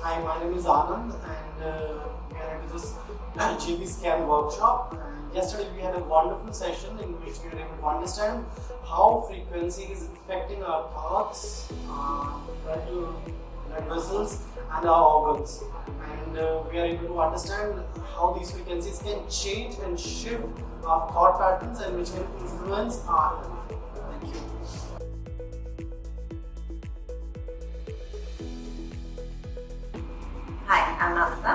Hi, my name is Anand and we are into this Jv-scan workshop. And yesterday we had a wonderful session in which we were able to understand how frequency is affecting our thoughts, blood vessels and our organs. And we are able to understand how these frequencies can change and shift our thought patterns and which can influence our health. Thank you. Hi, I'm Nandita.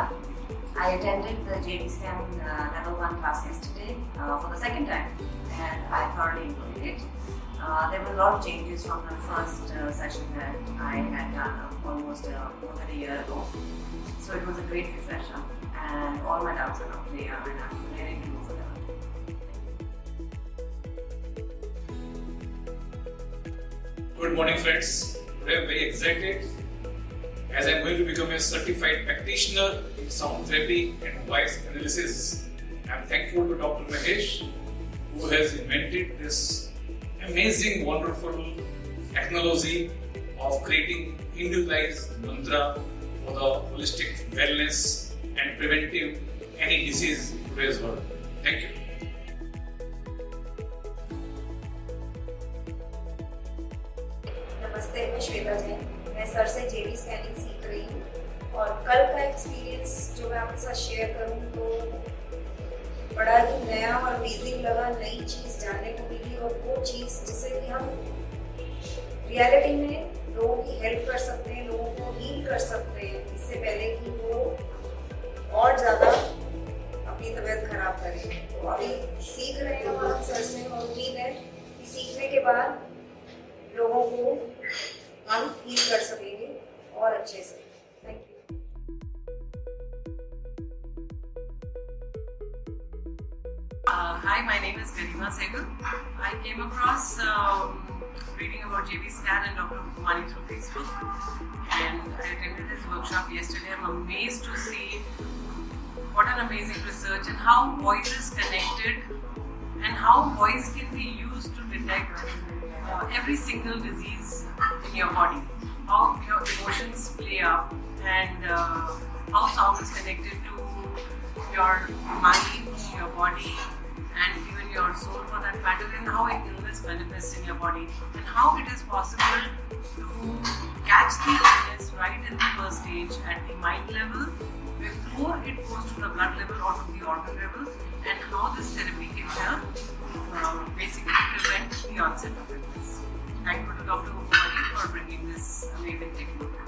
I attended the Jv-scan level 1 class yesterday for the second time and I thoroughly enjoyed it. There were a lot of changes from the first session that I had done almost more than a year ago. So it was a great refresher and all my doubts are now clear and I'm ready to move forward. Good morning friends. Today I'm very excited as I'm going to become a certified practitioner in sound therapy and voice analysis. I'm thankful to Dr. Mahesh who has invented this amazing, wonderful technology of creating individualized mantra for the holistic wellness and preventive any disease in today's world. Thank you. नमस्ते, मैं श्वेता जैन। मैं sir से जेवी scanning सीख रही हूँ और कल का एक्सपीरियंस जो मैं आपके साथ शेयर करूँ तो बड़ा ही नया और अमेजिंग लगा। नई चीज़ जानने को मिली और वो चीज़ जिसे कि हम रियलिटी में लोगों की हेल्प कर सकते हैं, लोगों को हील कर सकते हैं इससे पहले कि वो और ज़्यादा अपनी तबीयत खराब करें। तो अभी सीख रहे हैं हम सर से और उम्मीद है कि सीखने के बाद लोगों को हम हील कर सकेंगे और अच्छे से। Thank you. Hi, my name is Garima Sehgal. I came across reading about Jv-scan and Dr. Kumari through Facebook, and I attended his workshop yesterday. I'm amazed to see what an amazing research and how voice is connected and how voice can be used to detect every single disease in your body, how your emotions play up, and how sound is connected to your mind, your body, and even your soul for that matter, and how illness manifests in your body, and how it is possible to catch the illness right in the first stage at the mind level before it goes to the blood level or to the organ level, and how this therapy can help basically prevent the onset of illness. Thank you to Dr. Kumari for bringing this amazing technique.